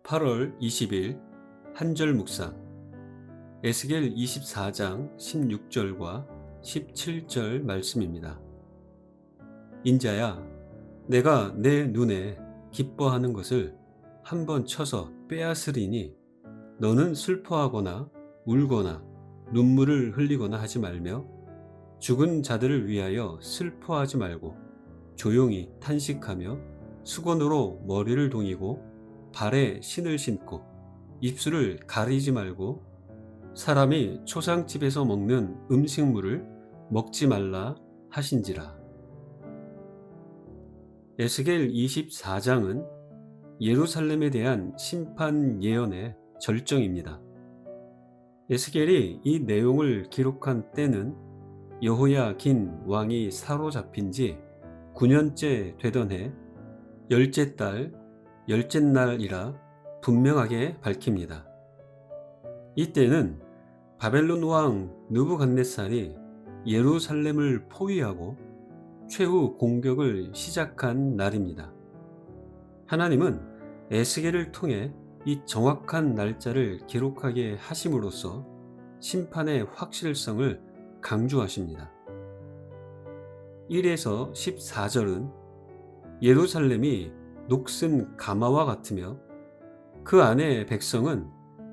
8월 20일 한절 묵상 에스겔 24장 16절과 17절 말씀입니다. 인자야, 내가 내 눈에 기뻐하는 것을 한번 쳐서 빼앗으리니 너는 슬퍼하거나 울거나 눈물을 흘리거나 하지 말며 죽은 자들을 위하여 슬퍼하지 말고 조용히 탄식하며 수건으로 머리를 동이고 발에 신을 신고 입술을 가리지 말고 사람이 초상집에서 먹는 음식물을 먹지 말라 하신지라. 에스겔 24장은 예루살렘에 대한 심판 예언의 절정입니다. 에스겔이 이 내용을 기록한 때는 여호야긴 왕이 사로잡힌 지 9년째 되던 해 열째 달 열째 날이라 분명하게 밝힙니다. 이때는 바벨론 왕 느부갓네살이 예루살렘을 포위하고 최후 공격을 시작한 날입니다. 하나님은 에스겔을 통해 이 정확한 날짜를 기록하게 하심으로써 심판의 확실성을 강조하십니다. 1에서 14절은 예루살렘이 녹슨 가마와 같으며 그 안의 백성은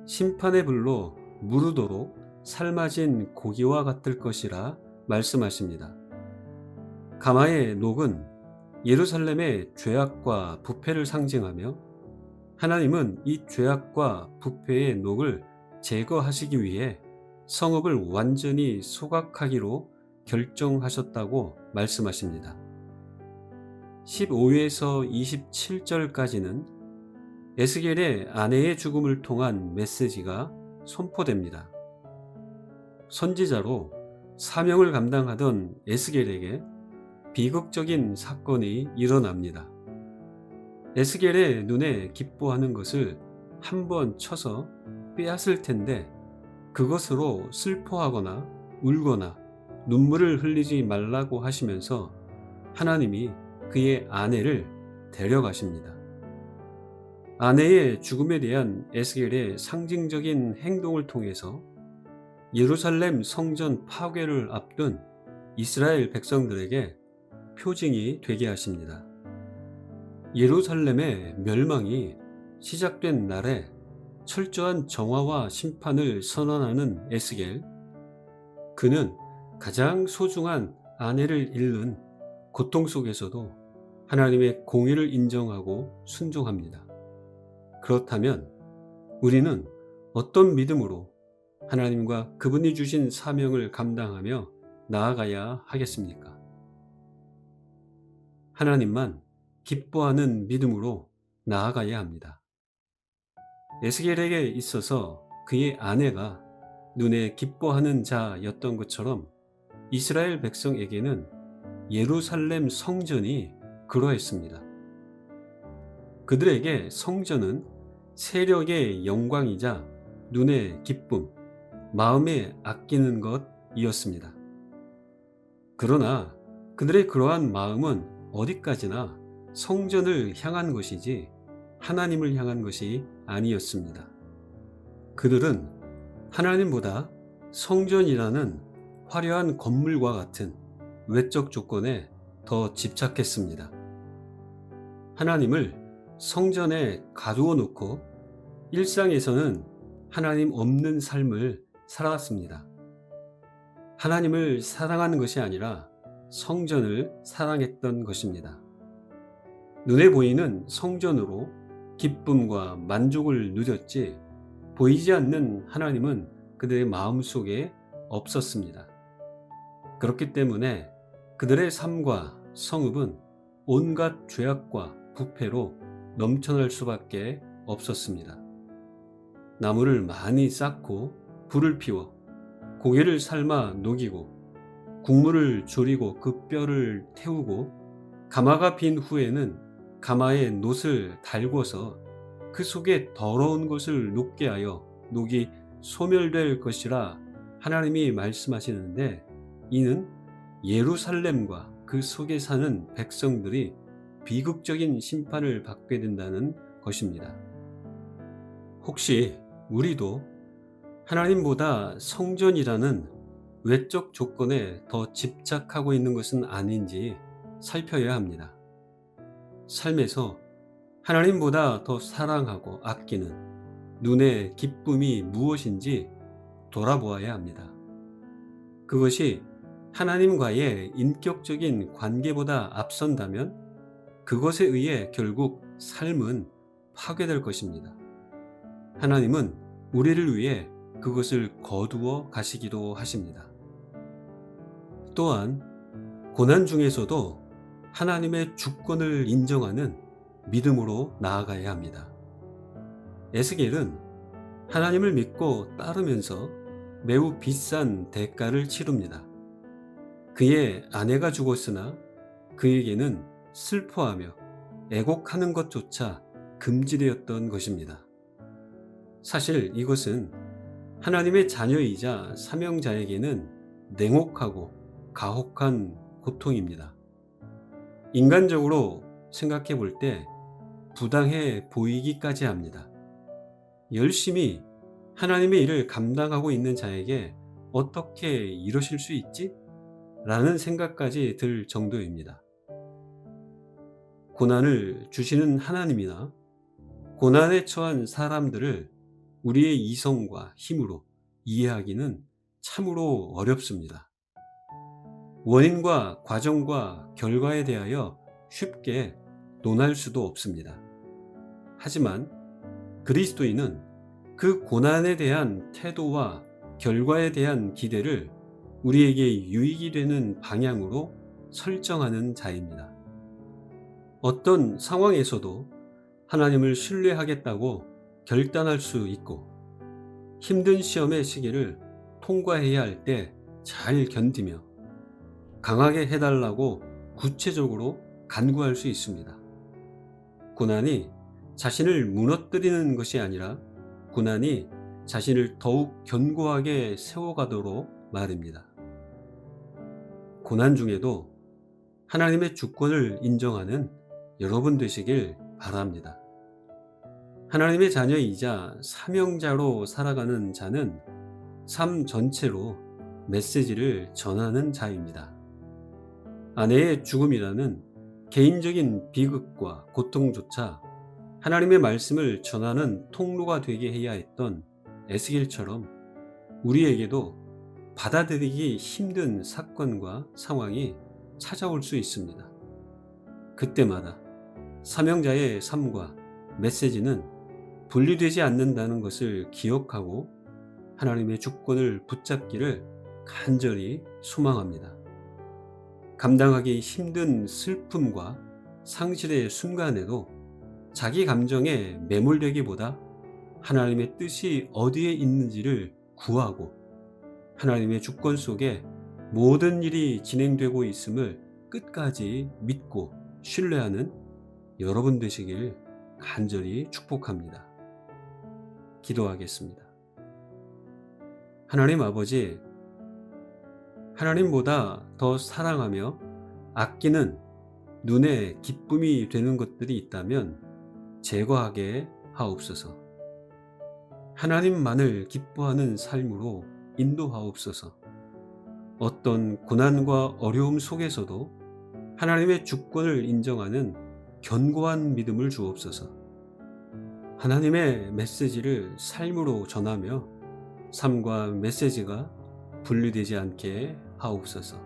심판의 불로 무르도록 삶아진 고기와 같을 것이라 말씀하십니다. 가마의 녹은 예루살렘의 죄악과 부패를 상징하며 하나님은 이 죄악과 부패의 녹을 제거하시기 위해 성읍을 완전히 소각하기로 결정하셨다고 말씀하십니다. 15에서 27절까지는 에스겔의 아내의 죽음을 통한 메시지가 선포됩니다. 선지자로 사명을 감당하던 에스겔에게 비극적인 사건이 일어납니다. 에스겔의 눈에 기뻐하는 것을 한번 쳐서 빼앗을 텐데 그것으로 슬퍼하거나 울거나 눈물을 흘리지 말라고 하시면서 하나님이 그의 아내를 데려가십니다. 아내의 죽음에 대한 에스겔의 상징적인 행동을 통해서 예루살렘 성전 파괴를 앞둔 이스라엘 백성들에게 표징이 되게 하십니다. 예루살렘의 멸망이 시작된 날에 철저한 정화와 심판을 선언하는 에스겔. 그는 가장 소중한 아내를 잃는 고통 속에서도 하나님의 공의를 인정하고 순종합니다. 그렇다면 우리는 어떤 믿음으로 하나님과 그분이 주신 사명을 감당하며 나아가야 하겠습니까? 하나님만 기뻐하는 믿음으로 나아가야 합니다. 에스겔에게 있어서 그의 아내가 눈에 기뻐하는 자였던 것처럼 이스라엘 백성에게는 예루살렘 성전이 그러했습니다. 그들에게 성전은 세력의 영광이자 눈의 기쁨, 마음에 아끼는 것이었습니다. 그러나 그들의 그러한 마음은 어디까지나 성전을 향한 것이지 하나님을 향한 것이 아니었습니다. 그들은 하나님보다 성전이라는 화려한 건물과 같은 외적 조건에 더 집착했습니다. 하나님을 성전에 가두어 놓고 일상에서는 하나님 없는 삶을 살아왔습니다. 하나님을 사랑하는 것이 아니라 성전을 사랑했던 것입니다. 눈에 보이는 성전으로 기쁨과 만족을 누렸지 보이지 않는 하나님은 그들의 마음속에 없었습니다. 그렇기 때문에 그들의 삶과 성읍은 온갖 죄악과 부패로 넘쳐날 수밖에 없었습니다. 나무를 많이 쌓고 불을 피워 고기를 삶아 녹이고 국물을 졸이고 그 뼈를 태우고 가마가 빈 후에는 가마에 놋을 달궈서 그 속에 더러운 것을 녹게 하여 녹이 소멸될 것이라 하나님이 말씀하시는데 이는 예루살렘과 그 속에 사는 백성들이 비극적인 심판을 받게 된다는 것입니다. 혹시 우리도 하나님보다 성전이라는 외적 조건에 더 집착하고 있는 것은 아닌지 살펴야 합니다. 삶에서 하나님보다 더 사랑하고 아끼는 눈의 기쁨이 무엇인지 돌아보아야 합니다. 그것이 하나님과의 인격적인 관계보다 앞선다면 그것에 의해 결국 삶은 파괴될 것입니다. 하나님은 우리를 위해 그것을 거두어 가시기도 하십니다. 또한 고난 중에서도 하나님의 주권을 인정하는 믿음으로 나아가야 합니다. 에스겔은 하나님을 믿고 따르면서 매우 비싼 대가를 치릅니다. 그의 아내가 죽었으나 그에게는 슬퍼하며 애곡하는 것조차 금지되었던 것입니다. 사실 이것은 하나님의 자녀이자 사명자에게는 냉혹하고 가혹한 고통입니다. 인간적으로 생각해 볼 때 부당해 보이기까지 합니다. 열심히 하나님의 일을 감당하고 있는 자에게 어떻게 이러실 수 있지? 라는 생각까지 들 정도입니다. 고난을 주시는 하나님이나 고난에 처한 사람들을 우리의 이성과 힘으로 이해하기는 참으로 어렵습니다. 원인과 과정과 결과에 대하여 쉽게 논할 수도 없습니다. 하지만 그리스도인은 그 고난에 대한 태도와 결과에 대한 기대를 우리에게 유익이 되는 방향으로 설정하는 자입니다. 어떤 상황에서도 하나님을 신뢰하겠다고 결단할 수 있고 힘든 시험의 시기를 통과해야 할 때 잘 견디며 강하게 해달라고 구체적으로 간구할 수 있습니다. 고난이 자신을 무너뜨리는 것이 아니라 고난이 자신을 더욱 견고하게 세워가도록 말입니다. 고난 중에도 하나님의 주권을 인정하는 여러분 되시길 바랍니다. 하나님의 자녀이자 사명자로 살아가는 자는 삶 전체로 메시지를 전하는 자입니다. 아내의 죽음이라는 개인적인 비극과 고통조차 하나님의 말씀을 전하는 통로가 되게 해야 했던 에스겔처럼 우리에게도 받아들이기 힘든 사건과 상황이 찾아올 수 있습니다. 그때마다 사명자의 삶과 메시지는 분리되지 않는다는 것을 기억하고 하나님의 주권을 붙잡기를 간절히 소망합니다. 감당하기 힘든 슬픔과 상실의 순간에도 자기 감정에 매몰되기보다 하나님의 뜻이 어디에 있는지를 구하고 하나님의 주권 속에 모든 일이 진행되고 있음을 끝까지 믿고 신뢰하는 여러분 되시길 간절히 축복합니다. 기도하겠습니다. 하나님 아버지, 하나님보다 더 사랑하며 아끼는 눈에 기쁨이 되는 것들이 있다면 제거하게 하옵소서. 하나님만을 기뻐하는 삶으로 인도하옵소서. 어떤 고난과 어려움 속에서도 하나님의 주권을 인정하는 견고한 믿음을 주옵소서. 하나님의 메시지를 삶으로 전하며 삶과 메시지가 분리되지 않게 하옵소서.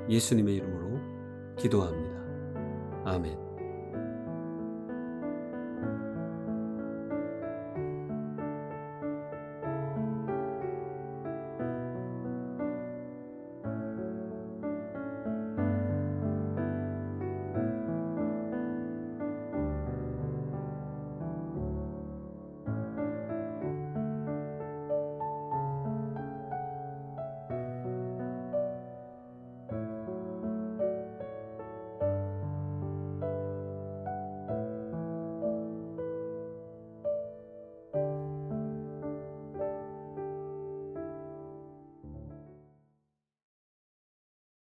예수님의 이름으로 기도합니다. 아멘.